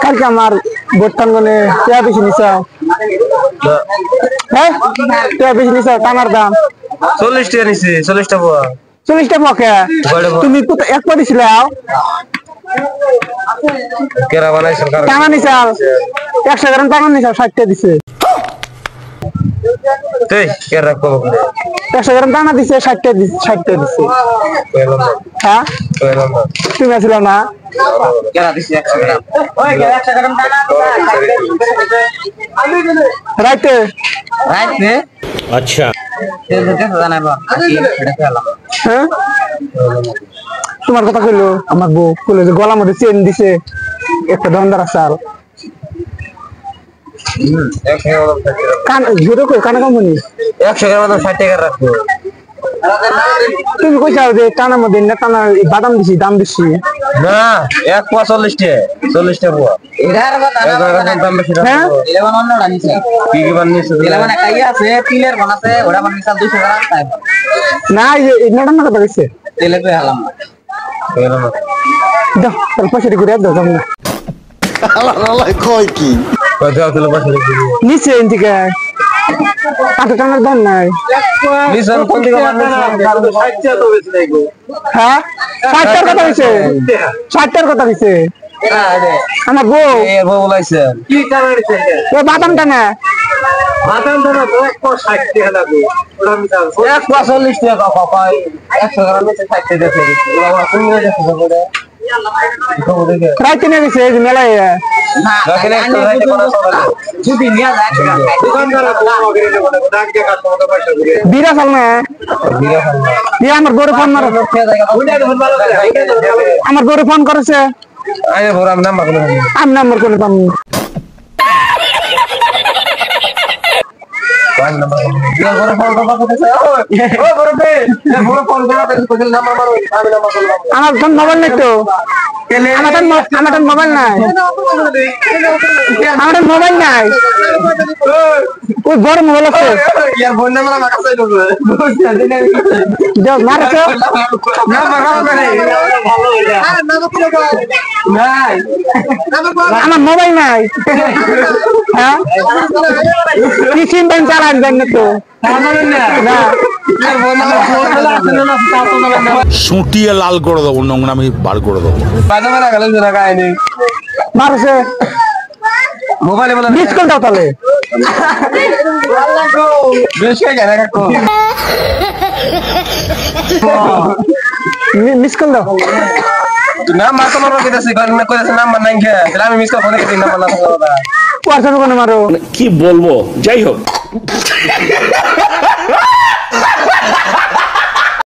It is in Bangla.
কালকে আমার ভোটটাঙ্গনে টিয়া বেশি নিছাও হ্যাঁ টিয়া বেশি নিছাও টানার দাম 40 টাকা নিছি 40 টাকা 40 টাকা পকে তুমি এক পা দিছিলাও কেরা বানাইছ টানা নিছাও 100 গ্রাম টানা নিছাও 60 টাকা দিছে এই কেরা কো 100 গ্রাম টানা দিছে 60 টাকা দিছে 60 টাকা দিছে হ্যাঁ তুমি আসলে না কেরা দিছি 100 গ্রাম ওই 100 গ্রাম টানা রাইতে রাইতে अच्छा হ্যাঁ তোমার কথা কইলো আমার বউ কইলো যে গলার মধ্যে চেন দিছে একটা দন্দার আসার কান জোরে কই কানে কমনি 100 গ্রাম 60 টাকা রাখবো তুমি কইছাও যে টানার মধ্যে না টানা বাদাম দিছি দাম বেশি না 1 পা 40 টাকা 40 টাকা এটার কথা দাম বেশি হ্যাঁ 11 অন্যটা নিছে কি কি বানিয়েছ 11 একটা ই আছে পিলের বানাছে ওটা মানে মিশাল 200 গ্রাম তাই না এই নটা কথা কইছে তেলে কই হালাম দাও তাহলে পয়সা করে দাও যাম না আল্লাহ কই কি দাও তাহলে পয়সা দিয়ে নিচে এদিকে কাটা টানার দাম নাই নিছান কোন দিকে বানিয়েছ 60 টাকা তো বেশি নাই গো হ্যাঁ 60 টাকার কথা কইছে 60 টাকার কথা কইছে আমার বউ এই বউ বলাইছে কি টানা নিছে ও বাদাম টানা বাদাম টানা তো 160 টাকা লাগবে ওটা মিছাল 140 টাকা কয় 100 গ্রাম 60 টাকা দিতে ওরা কোন দিকে যাচ্ছে বলে রাইতে নিয়ে গেছে এই মেলায় না যদি নিয়া যায় দোকানদার বিরা চাল না বিরা আমার বড় ফোন মারা আমার বড় ফোন করেছে আরে বড় আমি নাম্বার বলে আমি নাম্বার করে পাম কোন নাম্বার বিরা বড় ফোন কথা কইছে ও বড় বে বড় ফোন করতে কইছে নাম্বার মারো আমি নাম্বার করলাম আমার ফোন মোবাইল নাই তো আমার মোবাইল নাই আমার মোবাইল নাই ওই বড় মোবাইল আছে ইয়ার ফোন নাম্বার আমার কাছে দেবে যাও মারছো না মারো না ভালো হইলা নাই আমার মোবাইল নাই হ্যাঁ কি চিন্তা চালান জানেন তো না সুটিয়ে লাল করে দেবো নোংরামি বার করে দেবো বাজে না গেল না কাহিনী মারছে মোবাইলে বলে মিস কল দাও তাহলে বেশ কে জানা কাকু মিস কল দাও নাম্বার তো মারো কইতাছি কোন কইতাছি নাম্বার নাই কে তাহলে আমি মিস কল ফোনে কি নাম্বার না কথা পয়সা কোন মারো কি বলবো যাই হোক